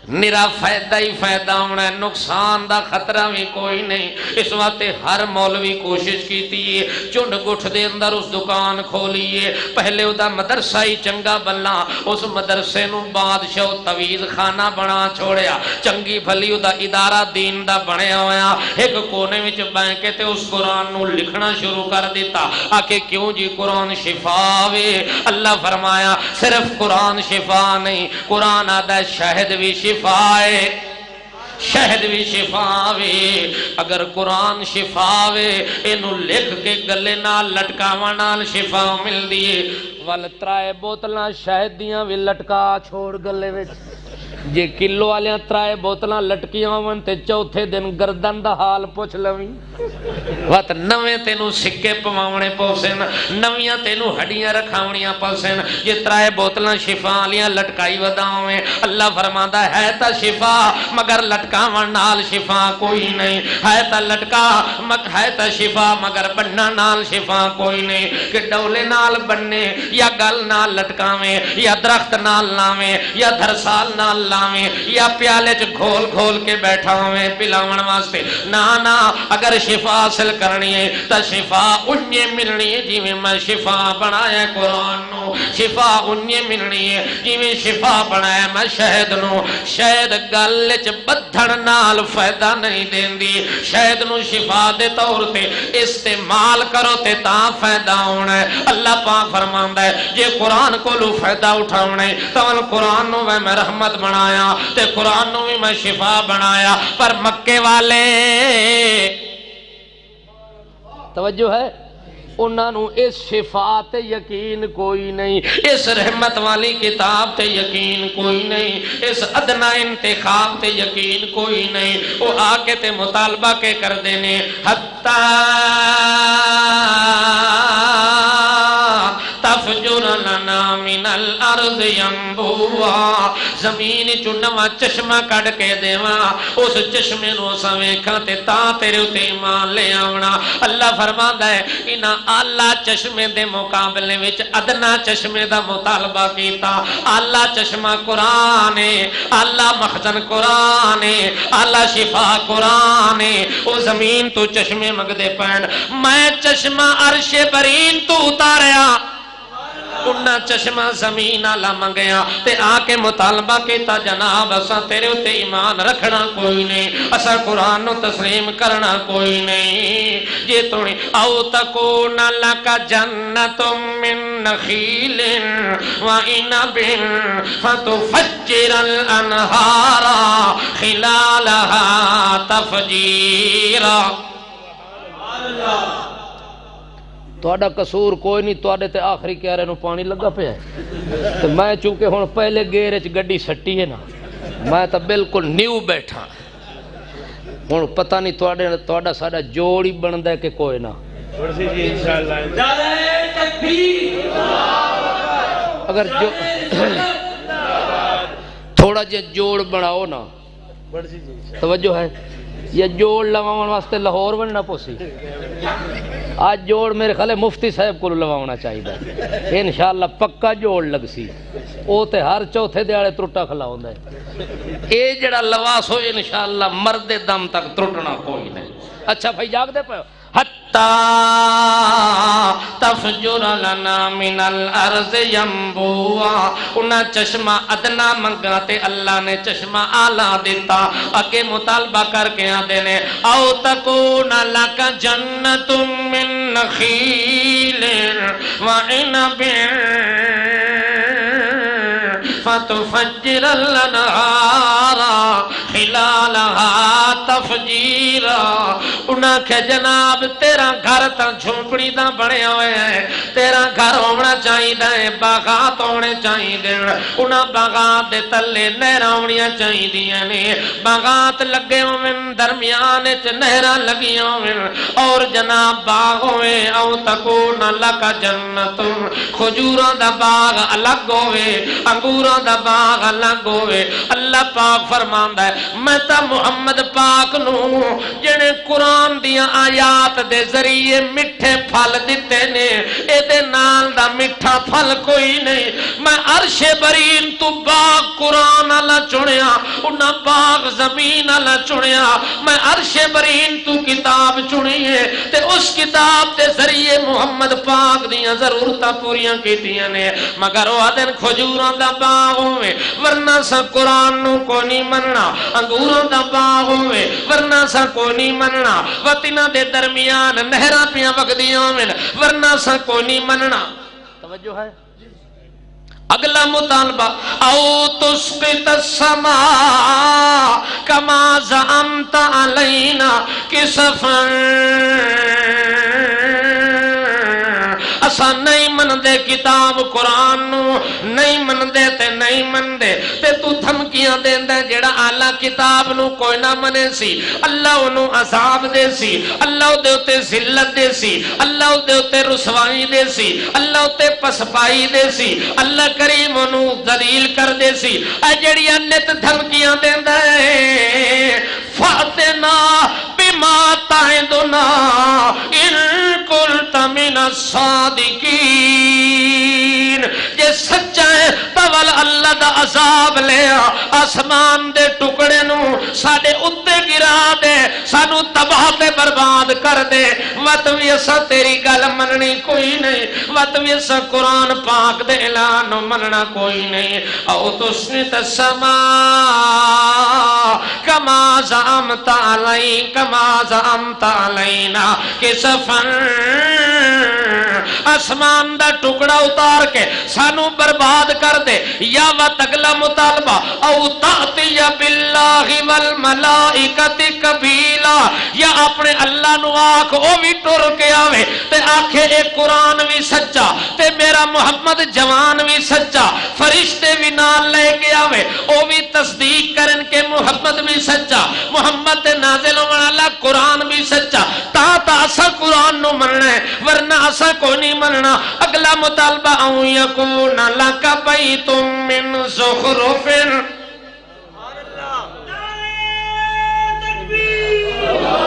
نرا فائدہ ہی فائدہ ہونا ہے نقصان دا خطرہ بھی کوئی نہیں اس وقت ہر مولوی کوشش کیتی ہے چنڈ گٹھ دے اندر اس دکان کھولیے پہلے او دا مدرسہ ہی چنگا بننا اس مدرسے نو بادشاہ تویز خانہ بنا چھوڑیا چنگی بھلی او دا ادارہ دین دا بنیا ہویا ایک کونے وچ بینک تے اس قرآن نو لکھنا شروع کر دیتا آکے کیوں جی قرآن شفا وے اللہ فرمایا صرف قرآن شفا نہیں قرآن آدھا شہد بھی شفا شہد بھی شفا وے اگر قرآن شفا وے انہوں لکھ کے گلے نال لٹکاواں نال شفا مل دیئے وال ترائے بوتلاں شہد دیاں بھی لٹکا چھوڑ گلے وچ جے کلو والیاں ترائے بوتلاں لٹکیاں ہون تے چوتھے دن گردن دا حال پوچھ لویں وقت نویں تینوں سکے پواونے پوسن نویاں تینوں ہڈیاں رکھاونیاں پوسن جے ترائے بوتلاں شفا والیاں لٹکائی وداویں اللہ فرماندا ہے تا شفا مگر لٹکاون نال شفا کوئی نہیں ہے تا لٹکا ہے تا شفا مگر بننا نال شفا کوئی نہیں کہ ڈولے نال بننے یا گل نال لٹکاویں یا درخت نال لاویں یا دھرسال نال لاویں یا پیالے چ گھول گھول کے بیٹھا ہوئے پلاون واسطے نا اگر شفا حاصل کرنی ہے تا شفا انہیں ملنی ہے جی میں شفا بنایا قرآن نو شفا انہیں ملنی ہے جی میں شفا بنایا میں شہد نو شہد گل چ بدھن نال فائدہ نہیں دین دی شہد نو شفا دے طور تے استعمال کرو تے تاں فائدہ ہونا ہے اللہ پاک فرماندا ہے جے قرآن کو لو فائدہ اٹھاونا ہے تو قرآن نو میں رحمت بنایا تے قرآن نو بھی میں شفا بنایا پر مکے والے توجہ ہے انہاں نو اس شفا تے یقین کوئی نہیں اس رحمت والی کتاب تے یقین کوئی نہیں اس ادنا انتخاب تے یقین کوئی نہیں وہ آکے تے مطالبہ کے کر دینے حتی تفجر لنا من الارض ينبوعا زمین چو نواں چشمہ کڈ کے دیواں اس چشمے نو اساں ویکھاں تے تاں تیرے اُتے ایمان لے آونا اللہ فرماندا ہے انہاں اعلیٰ چشمے دے مقابلے وچ ادنا چشمے دا مطالبہ کیتا اعلیٰ چشمہ قرآن ہے اعلیٰ مخزن قرآن ہے اعلیٰ شفا قرآن ہے او زمین تو چشمے مگدے پین میں چشمہ عرش برین تو اتاریا انہاں چشمہ زمین آلا منگیا تے آکے مطالبہ کیتا جناب اساں تیرے اتے ایمان رکھنا کوئی نہیں اساں قرآن و تسلیم کرنا کوئی نہیں جے تو او تکون لکا جنت من نخیل وعنب فتفجر الانہار خلالها تفجیرا توڑا قصور کوئی نہیں توڑے تے آخری کہہ رہے نو پانی لگا پہ ہے تو میں چونکہ ہون پہلے گیرے چ گڈی سٹی ہے نا میں تا بالکل نیو بیٹھا ہون پتہ نہیں توڑا ساڑا جوڑی بندہ ہے کہ کوئی نہ اگر تھوڑا جے جوڑ بناؤ نا توجہ ہے یہ جوڑ لواؤن واسطے لاہور بننا پوسی آج جوڑ میرے خالے مفتی صاحب کو لواؤنا چاہیے انشاءاللہ پکا جوڑ لگ سی او تے ہر چوتھے دیاڑے ترٹا کھلاؤں ہے اے جڑا لواس ہو انشاءاللہ مرد دم تک ترٹنا کوئی نہیں اچھا بھائی جاگ دے پہو حتی تفجر لنا من الارض ینبوعا انہاں چشمہ ادنا منگاتے اللہ نے چشمہ آلہ دیتا اگے مطالبہ کر کے آدھے نے او تکون لکا جنت من نخیل وعنب فتفجر الانہار خلالها تفجیرا انہاں کہ جناب تیرا گھر تا جھونپڑی دا بڑے ہوئے ہیں تیرا گھر ہونا چاہی دے باغات ہونے چاہی دے انہاں باغات دے تلے نہرہ ہونیاں چاہی دیا نے باغات لگے ہوئے درمیان چ نہرہ لگی ہوئے اور جناب باغ ہوئے او تکون لکا جنت خجوروں دا باغ الگ ہوئے انگوروں دا باغ الگ ہوئے اللہ پاک فرماندا ہے میں تا محمد پاک نو جنے قرآن دیاں آیات دے ذریعے مٹھے پھل دیتے نے اے دے نال دا مٹھا پھل کوئی نہیں میں عرش برین تو باغ قرآن اللہ چنیا انہاں باغ زمین اللہ چنیا میں عرش برین تو کتاب چنیے تے اس کتاب دے ذریعے محمد پاک دیاں ضرورتاں پوریاں کیتیاں نے مگر وہ دن کھجوراں دا باغ ہوئے ورنہ سا قرآن نو کو نہیں مننا انگوروں دا باغ ہوئے ورنہ سا کو نہیں مننا وطنہ دے درمیان نہرہ پیاں وقدیوں میں ورنہ سا کو نہیں مننا توجہ ہے اگلا مطالبہ او تسقط السماء کما زعمت علینا کسفا اسا نہیں من دے کتاب قرآن نو نہیں من دے تے نہیں من دے تے تو دھمکیاں دین دے جڑا اعلیٰ کتاب نو کوئی نہ منے سی اللہ انہوں عذاب دے سی اللہ دے اتے ذلت دے سی اللہ دے اتے رسوائی دے سی اللہ اتے پسپائی دے سی اللہ کریم انہوں ذلیل کر دے سی اے جڑی انت دھمکیاں دین دے فاتنا بما تعدنا ان قلت من الصادقین جے سچا ہے تول اللہ دا عذاب لیا آسمان دے ٹکڑے نو ساڑے اتے گرا دے سانو تباہ تے برباد کر دے وطوی ایسا تیری گل مننی کوئی نہیں وطوی ایسا قرآن پاک دے اعلان مننا کوئی نہیں او تسنت السماء کما زعمت علی کما زعمت علینا کسفن آسمان دا ٹکڑا اتار کے سانو برباد کر دے یا وقت اگلا مطالبہ او تأتی باللہ والملائکت قبیلہ یا اپنے اللہ نو آکھ او بھی ٹر کے آوے تے آکھے ایک قرآن بھی سچا تے میرا محمد جوان بھی سچا فرشتے بھی نال لے کے آوے او بھی تصدیق کرن کے محمد بھی سچا محمد نازل والا قرآن بھی سچا تا تا اسا قرآن نو نو مننا ہے ورنہ اسا کوئی نہیں مننا. اگلا مطالبہ او یکون لک بیت من زخرف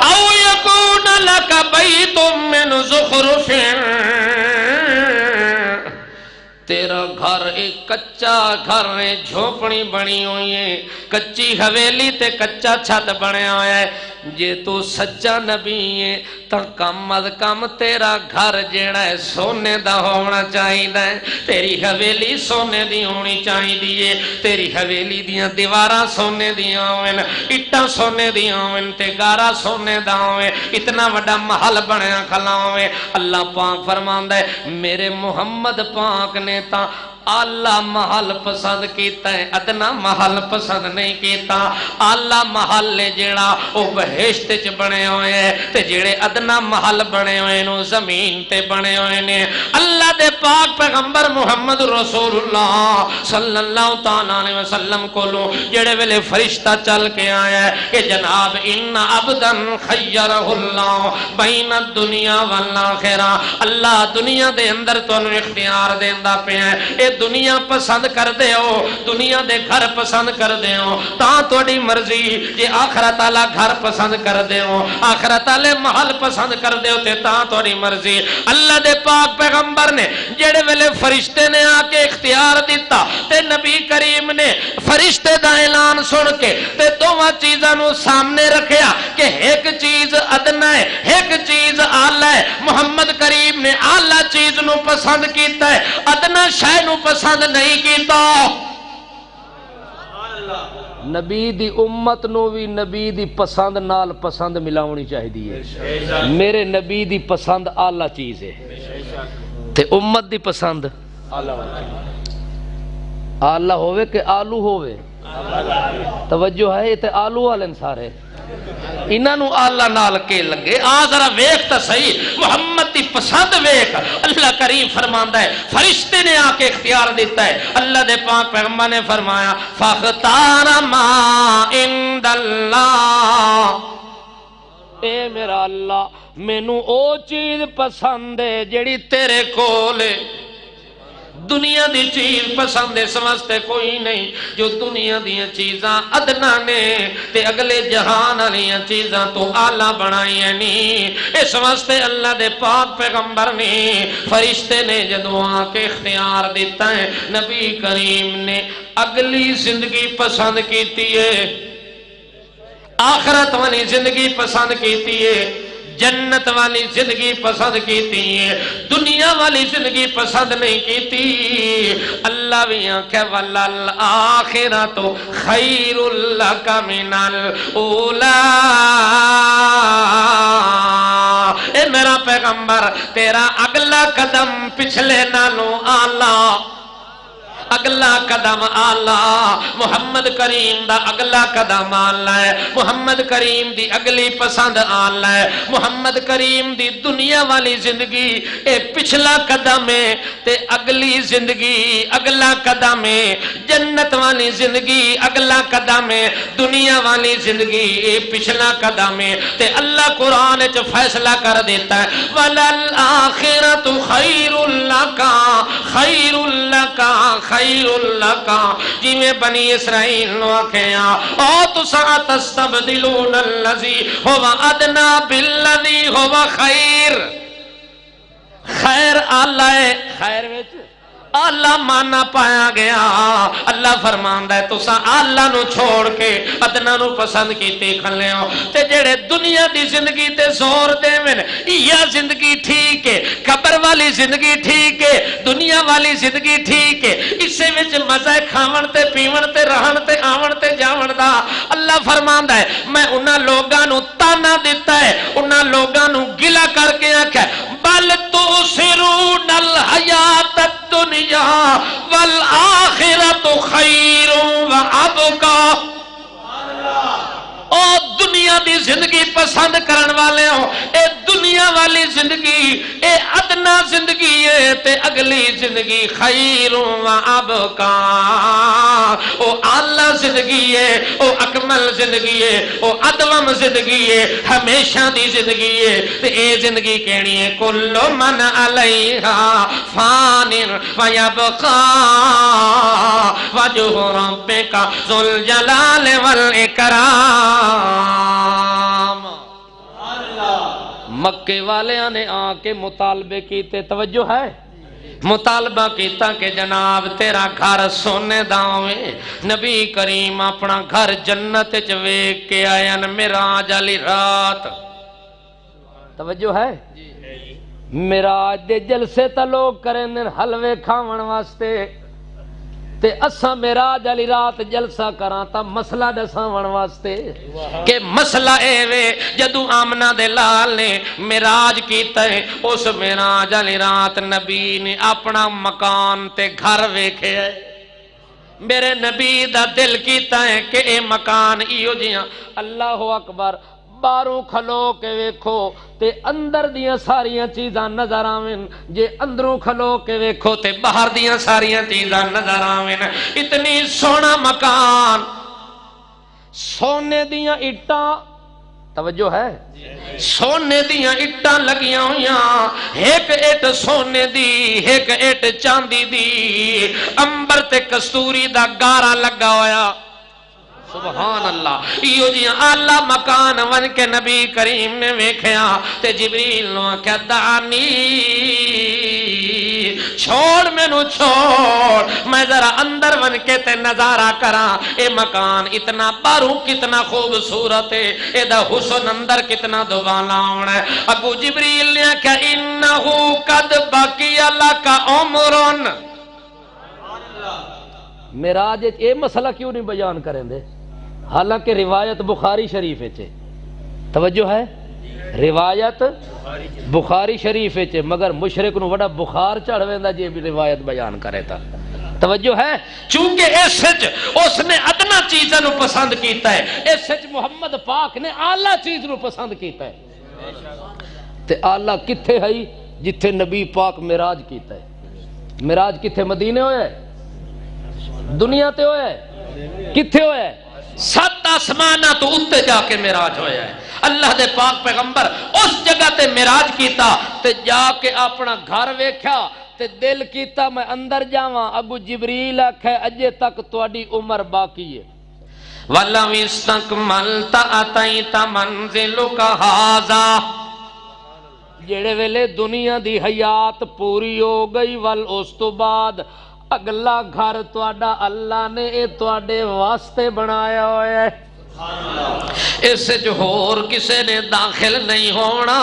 او یکون لک بیت من زخرف تیرا گھر ایک کچا گھر ہے جھوپڑی بنی ہوئی ہے کچی حویلی تے کچا چھت بنے ہویا ہے جے تو سچا نبی ہے تو کم از کم تیرا گھر جیڑا ہے سونے دا ہونا چاہی دا ہے تیری حویلی سونے دی ہونی چاہی دیئے تیری حویلی دیاں دیوارہ سونے دیاں ہوئے اٹھا سونے دیاں ہوئے تے گارہ سونے دا ہوئے اتنا وڈا محل بنیا کھلا ہوئے. اللہ پاک فرماندہ ہے میرے محمد پاک نے تا آلہ محل پسند کیتا ہے ادنا محل پسند نہیں کیتا. آلہ محل لے جیڑا او بہشت چ بنے ہوئے ہیں تے جیڑے ادنا محل بنے ہوئے نو زمین تے بنے ہوئے نے. اللہ دے پاک پیغمبر محمد رسول اللہ صلی اللہ تعالیٰ علیہ وسلم کو لو جیڑے ویلے فرشتہ چل کے آیا ہے کہ جناب ان عبدن خیرہ اللہ بین الدنیا والآخرہ اللہ دنیا دے اندر تو انہوں اختیار دیندہ پہ ہے دنیا پسند کر دے ہو دنیا دے گھر پسند کر دے ہو تاں توڑی مرضی جے آخرت آلہ گھر پسند کر دے ہو آخرت آلہ محل پسند کر دے ہو تے تاں توڑی مرضی. اللہ دے پاک پیغمبر نے جڑے ویلے فرشتے نے آکے اختیار دیتا تے نبی کریم نے فرشتے دا اعلان سن کے تے دوواں چیزاں نو سامنے رکھیا کہ ایک چیز ادنا ہے ایک چیز آلہ ہے. محمد کریم نے آلہ چیز نو پسند کیتا ہے ادنا شے نو پسند نہیں کیتا. نبی دی امت نو بھی نبی دی پسند نال پسند ملاونی چاہی دیئے. میرے نبی دی پسند آلہ چیز ہے تے امت دی پسند آلہ ہوئے کہ آلو ہوئے توجہ ہے تے آلو والن سارے انہاں نو اللہ نال کے لگے ذرا ویکھ تا صحیح محمد دی پسند ویکھ. اللہ کریم فرماندا ہے فرشتے نے آ کے اختیار دیتا ہے. اللہ دے پاک پیغمبر نے فرمایا فاختار ما عند اللہ اے میرا اللہ مینوں او چیز پسند ہے جیڑی تیرے کولے. دنیا دی چیز پسند اس واسطے کوئی نہیں جو دنیا دیاں چیزاں ادنا نے تے اگلے جہان والیاں چیزاں تو اعلیٰ بنائیاں نہیں. اس واسطے اللہ دے پاک پیغمبر نے فرشتے نے جدوں آ کے اختیار دیتا ہے نبی کریم نے اگلی زندگی پسند کیتی ہے آخرت والی زندگی پسند کیتی ہے جنت والی زندگی پسند کیتی ہے دنیا والی زندگی پسند نہیں کیتی. اللہ بھی آنکھے وَلَلْآخِرَةُ خَيْرٌ لَكَ مِنَ الْأُولَىٰ. اے میرا پیغمبر تیرا اگلا قدم پچھلے نالوں آلہ اگلا قدم آلہ محمد کریم دا اگلا قدم آلہ ہے محمد کریم دی اگلی پسند آلہ ہے محمد کریم دی دنیا والی زندگی اے پچھلا قدم ہے تے اگلی زندگی اگلا قدم ہے جنت والی زندگی اگلا قدم ہے دنیا والی زندگی اے پچھلا قدم ہے تے اللہ قرآن چ فیصلہ کر دیتا ہے وَلَلْآخِرَةُ خَيْرٌ لَكَ خَيْرٌ لَكَ خیر لکا جی میں بنی اسرائیل نو آکھیا او تسا تستبدلون اللذی ہوا ادنا باللذی ہوا خیر. خیر اللہ ہے خیر ویچ اللہ مانا پایا گیا. اللہ فرماندا ہے تسا اللہ نو چھوڑ کے ادنا نو پسند کیتے کھلے ہو تے جڑے دنیا دی زندگی تے زور دے میں یہ زندگی ٹھیک ہے قبر والی زندگی ٹھیک ہے دنیا والی زندگی ٹھیک ہے اسے وچ مزہ کھاون تے پیون تے رہن تے آون تے جاون دا. اللہ فرماندا ہے میں انہاں لوگاں نو تانا دیتا ہے انہاں لوگاں نو گلا کر کے آکھیا بل تؤثرون الحیات الدنیا والآخرت خیر وابقا. او دنیا دی زندگی پسند کرن والے ہو اے دنیا والی زندگی اے ادنا زندگی ہے تے اگلی زندگی خیر و ابقا او اعلی زندگی ہے او اکمل زندگی ہے او ادوم زندگی ہے ہمیشہ دی زندگی ہے تے اے زندگی کہنی ہے کل من علیہا فان ویبقا وجہ ربک ذو الجلال والاکرام مکے والیاں نے آ کے مطالبے کیتے توجہ ہے مطالبہ کیتا کہ جناب تیرا گھر سونے داویں نبی کریم اپنا گھر جنت چ ویکھ کے آیا معراج والی رات توجہ ہے معراج دے جلسے تا لوگ کریں حلوے کھاون واسطے تے اساں معراج والی رات جلسہ کراں تا مسئلہ دساون واسطے کہ مسئلہ اے وے جدوں آمنہ دے لال نے معراج کیتا ہے اس معراج والی رات نبی نے اپنا مکان تے گھر ویکھے ہے میرے نبی دا دل کیتا ہے کہ اے مکان ایو جیاں اللہ اکبر باروں کھلو کے ویکھو تے اندر دیاں ساریاں چیزاں نظر آویں جے اندروں کھلو کے ویکھو تے باہر دیاں ساریاں چیزاں نظر آویں اتنی سونا مکان سونے دیاں اٹاں توجہ ہے سونے دیاں اٹاں لگیاں ہویاں ایک اٹ سونے دی ایک اٹ چاندی دی امبر تے کستوری دا گارا لگا ہویا سبحان اللہ ایو جی اعلی مکان ون کے نبی کریم نے ویکھیا تے جبریل نو آکھیا دانی چھوڑ مینو چھوڑ میں ذرا اندر ون کے تے نظارہ کراں اے مکان اتنا باہروں کتنا خوبصورت ہے اے دا حسن اندر کتنا دوبالا ہونا ہے ابو جبریل نے آکھیا انہو قد بقی لک عمرن معراج اے مسئلہ کیوں نہیں بیان کریں دے حالانکہ روایت بخاری شریف ہے توجہ ہے روایت بخاری شریف ہے مگر مشرک نو بڑا بخار چڑھ ویندا جے بھی روایت بیان کرے تا توجہ ہے چونکہ اس نے ادنا چیزاں نو پسند کیتا ہے اس محمد پاک نے اعلی چیز نو پسند کیتا ہے تے اعلی کتھے ہے جتھے نبی پاک معراج کیتا ہے معراج کتھے مدینے ہویا ہے دنیا تے ہویا ہے کتھے ہویا ہے 7 آسمانہ تو اتے جا کے معراج ہویا ہے اللہ دے پاک پیغمبر اس جگہ تے معراج کیتا تے جا کے اپنا گھر ویکھیا تے دل کیتا میں اندر جاواں ابو جبریل آکھے اجے تک تواڈی عمر باقی ہے وَلَوْ اسْتَكْمَلْتَ أَتَيْتَ مَنْزِلُكَ هَذَا جڑے ویلے دنیا دی حیات پوری ہو گئی ول اس تو بعد اگلا گھر تواڈا اللہ نے اے تواڈے واسطے بنایا ہوا ہے اس جو ہور کسے نے داخل نہیں ہونا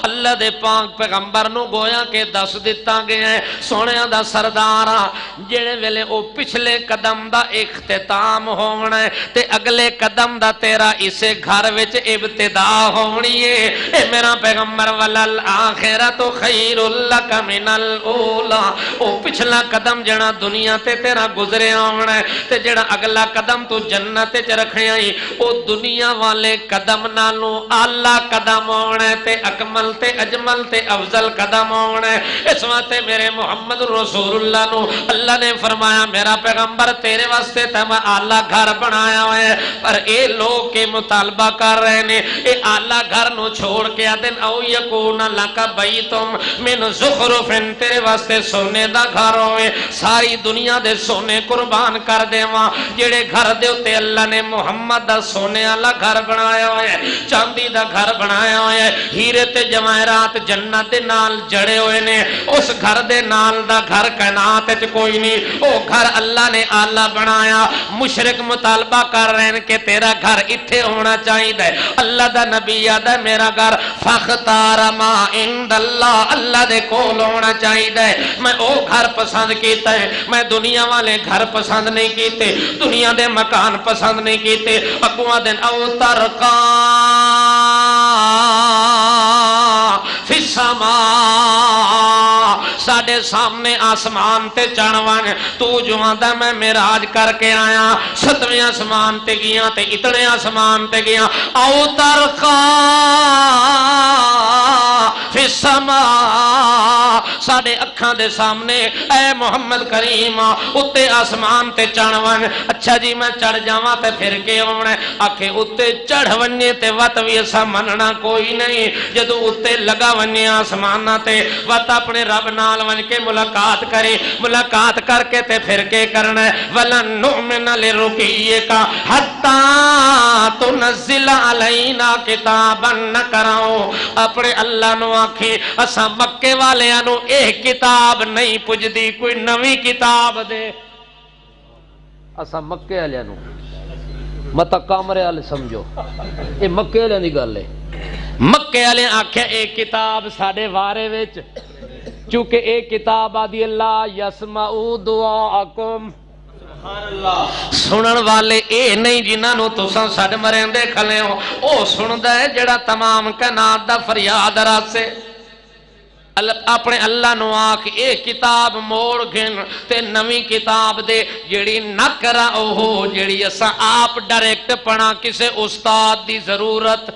اللہ دے پاک پیغمبر نو گویا کہ دس دیتا گیا ہے سونیا دا سردارا جڑے ویلے او پچھلے قدم دا اختتام ہونا ہے تے اگلے قدم دا تیرا اسے گھر وچ ابتدا ہونی ہے اے میرا پیغمبر وللآخرۃ خیر لک من الاولی او پچھلا قدم جڑا دنیا تے تیرا گزرے ہونا ہے تے جڑا اگلا قدم تو جنت وچ رکھنے او دنیا والے قدم نالوں اعلی قدم ہونا تے اکمل تے اجمل تے افضل قدم ہونا اس واسطے میرے محمد رسول اللہ نو اللہ نے فرمایا میرا پیغمبر تیرے واسطے تے میں اعلی گھر بنایا ہوا ہے پر اے لوگ کے مطالبہ کر رہے نے اے اعلی گھر نو چھوڑ کے آدن او یکون لک بیتم من زخرف تیرے واسطے سونے دا گھر ہوئے ساری دنیا دے سونے قربان کر دیواں جڑے گھر دے تے اللہ نے محمد دا سونے والا گھر بنایا ہوا ہے چاندی دا گھر بنایا ہوا ہے ہیرے تے جواہرات جنت دے نال جڑے ہوئے نے اس گھر دے نال دا گھر کائنات وچ کوئی نہیں او گھر اللہ نے اعلی بنایا مشرک مطالبہ کر رہے ہیں کہ تیرا گھر ایتھے ہونا چاہیے اللہ دا نبی آدا میرا گھر فاختار ما عند اللہ اللہ دے کول ہونا چاہیے میں او گھر پسند کیتا ہے میں دنیا والے گھر پسند نہیں کیتے دنیا دے مکان پسند نہیں کیتے اگواں دن او ترقا فی السماء ساڈے سامنے آسمان تے چڑھ ون تو جو آندا میں معراج کر کے آیا 7ویں آسمان تے گیا تے اتنے آسمان تے گیا او ترقا فی السماء ساڈے اکھاں دے سامنے اے محمد کریم اتے آسمان تے چڑھ ون اچھا جی میں چڑھ جاواں تے پھر کے آونا آکھے اتے چڑھ ونجے تے وت وی اسا مننا کوئی نہیں جدو اتے لگا ونجے آسماناں تے وت اپنے رب نال ون کے ملاقات کرے ملاقات کر کے تے پھر کے کرنا ولن نؤمن لرقیک حتی تنزل علینا کتابا نقرأ اپنے اللہ نو آکھے اسا مکے والیاں نو اے کتاب نہیں پجدی کوئی نوی کتاب دے اسا مکے والیاں نو متا کامرے والے سمجھو اے مکے والے دی گل ہے مکے والے آکھیا اے کتاب ساڈے بارے وچ چونکہ اے کتاب آدی اللہ یسمعوا دعاءکم سنن والے اے نہیں جنہاں نو تساں سڈ مریندے کھلے ہو او سندا ہے جڑا تمام کائنات دا فریاد راسے اپنے اللہ نو آکھ اے کتاب موڑ گن تے نوی کتاب دے جڑی نہ کرا اوہو جڑی اسا آپ ڈائریکٹ پڑھا کسے استاد دی ضرورت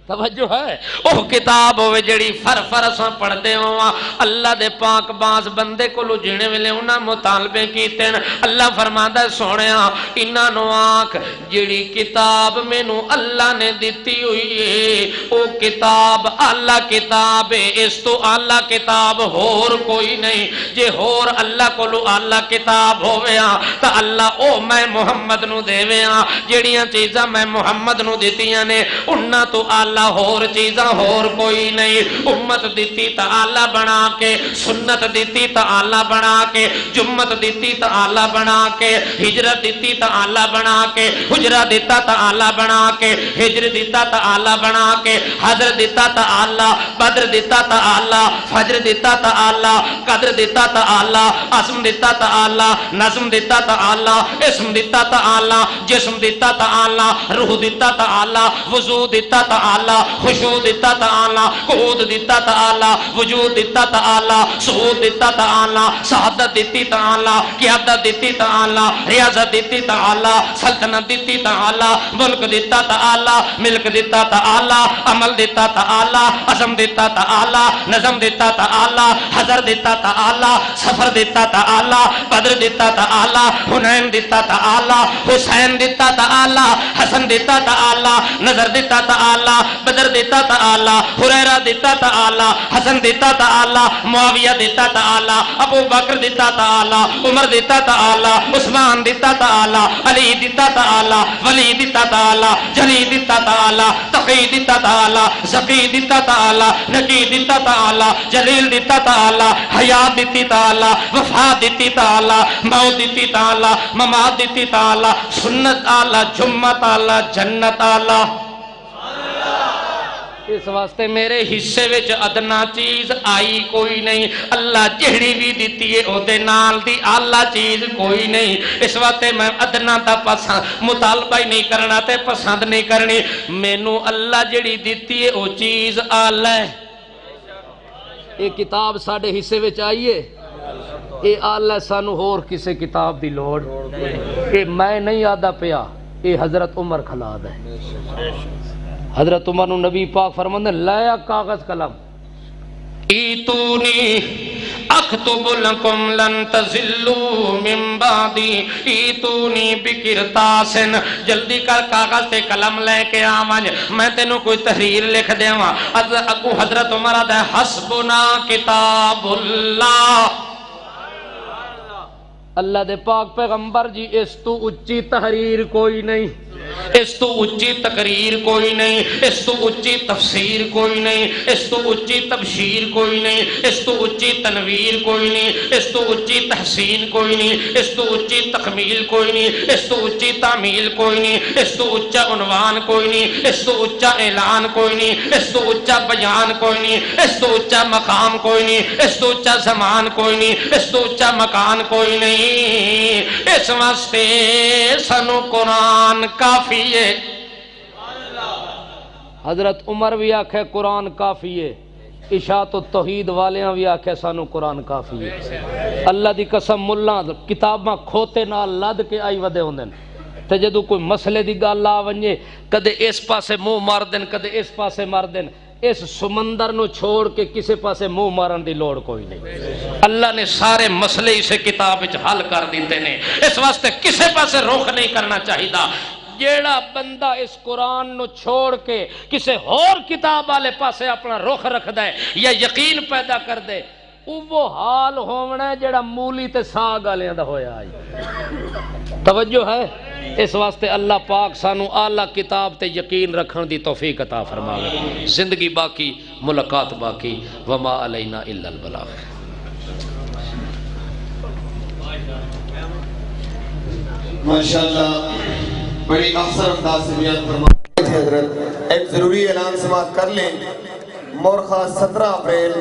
توجہ ہے اوہ کتاب ہوئے جڑی فرساں پڑھتے ہوا اللہ دے پاک باز بندے کو لو جنے ملے انہاں مطالبے کیتے ہیں اللہ فرماتا ہے سونیا انہاں نو آنکھ جڑی کتاب میں نو اللہ نے دیتی ہوئی ہے او کتاب اللہ کتاب ہے اس تو اللہ کتاب ہور کوئی نہیں جے ہور اللہ کو لو اللہ کتاب ہویا تا اللہ او میں محمد نو دے ویا جڑیاں چیزاں میں محمد نو دیتیاں نے انہاں تو اللہ ہور چیزاں ہور کوئی نہیں امت دیتی تا اللہ بنا کے سنت دیتی تا اللہ بنا کے جمت دیتی تا اللہ بنا کے ہجرت دیتی تا اللہ بنا کے حجرہ دیتا تا اللہ بنا کے ہجر دیتا تا اللہ بنا کے حضر دیتا تا اللہ بدر دیتا تا اللہ فجر دیتا تا اللہ قدر دیتا تا اللہ عصم دیتا تا اللہ نظم دیتا تا اللہ اسم دیتا تا اللہ جسم دیتا تا اللہ روح دیتا تا اللہ وضو دیتا تا اللہ خشوع دیتا تعالی قعود دیتا تعالی وجود دیتا تعالی صعود دیتا تعالی سعادت دیتی تعالی قیادت دیتی تعالی ریاضت دیتی تعالی سلطنت دیتی تعالی ملک دیتا تعالی ملک دیتا تعالی عمل دیتا تعالی عزم دیتا تعالی نظم دیتا تعالی حضر دیتا تعالی سفر دیتا تعالی بدر دیتا تعالی حنین دیتا تعالی حسین دیتا تعالی حسن دیتا تعالی نظر دیتا تعالی بدر دیتا تعالی حریرہ دیتا تعالی حسن دیتا تعالی معاویہ دیتا تعالی ابو بکر دیتا تعالی عمر دیتا تعالی عثمان دیتا تعالی علی دیتا تعالی ولی دیتا تعالی جلی دیتا تعالی تقی دیتا تعالی زکی دیتا تعالی نقی دیتا تعالی جلیل دیتا تعالی حیات دیتی تعالی وفات دیتی تعالی موت دیتی تعالی ممات دیتی تعالی سنت تعالی جمعت تعالی جنت تعالی اس واسطے میرے حصے وچ ادنا چیز آئی کوئی نہیں اللہ جہڑی بھی دیتی ہے او دے نال دی اعلیٰ چیز کوئی نہیں اس واسطے میں ادنا تا پسند مطالبہ ہی نہیں کرنا تے پسند نہیں کرنی مینوں اللہ جہڑی دیتی ہے او چیز اعلیٰ ہے یہ کتاب ساڈے حصے وچ آئی ہے اے اعلیٰ سانو ہور کسے کتاب دی لوڑ اے میں نہیں آدھا پیا اے حضرت عمر کھلاد ہے حضرت عمر نبی پاک فرماندے لایا کاغذ قلم ایتونی اکتب لکم لن تزلوا من بعدی ایتونی بکرتاسن جلدی کر کاغذ تے قلم لے کے آمن میں تینوں کوئی تحریر لکھ دے ہاں اگو حضرت عمر دے حسبنا کتاب اللہ اللہ دے پاک پیغمبر جی اس تو اچھی تحریر کوئی نہیں اس تو اچھی تقریر کوئی نہیں اس تو اچھی تفسیر کوئی نہیں اس تو اچھی تبشیر کوئی نہیں اس تو اچھی تنویر کوئی نہیں اس تو اچھی تحسین کوئی نہیں اس تو اچھی تکمیل کوئی نہیں اس تو اچھی تعمیل کوئی نہیں اس تو اچھا عنوان کوئی نہیں اس تو اچھا اعلان کوئی نہیں اس تو اچھا بیان کوئی نہیں اس تو اچھا مقام کوئی نہیں اس تو اچھا زمان کوئی نہیں اس تو اچھا مکان کوئی نہیں اس واسطے سنو قرآن کافی ہے حضرت عمر بھی آکھے قرآن کافی ہے اشاعت و توحید والیاں بھی آکھے سانو قرآن کافی ہے۔ اللہ دی قسم ملاں کتاباں کھوتے نال لد کے آئی ودے ہوندن تے جدوں کوئی مسئلے دی گل آ ونجے کدے اس پاسے منہ مار دین کدے اس پاسے مار دین، اس سمندر نو چھوڑ کے کسے پاسے منہ مارن دی لوڑ کوئی نہیں۔ اللہ نے سارے مسئلے اسے کتاب وچ حل کر دیتے نے، اس واسطے کسے پاسے رخ نہیں کرنا چاہیدا۔ جیڑا بندہ اس قرآن نو چھوڑ کے کسے اور کتاب والے پاسے اپنا رخ رکھ دے یا یقین پیدا کر دے، وہ حال ہونا ہے جیڑا مولی تے ساگ والیاں دا ہویا ہے۔ توجہ ہے؟ اس واسطے اللہ پاک سانو اعلیٰ کتاب تے یقین رکھن دی توفیق عطا فرماوے۔ زندگی باقی، ملاقات باقی، وما علینا الا البلاغ۔ ماشاءاللہ بڑی احسن انداز سے بیان فرمائے حضرت۔ ایک ضروری اعلان سماعت کر لیں، مورخہ 17 اپریل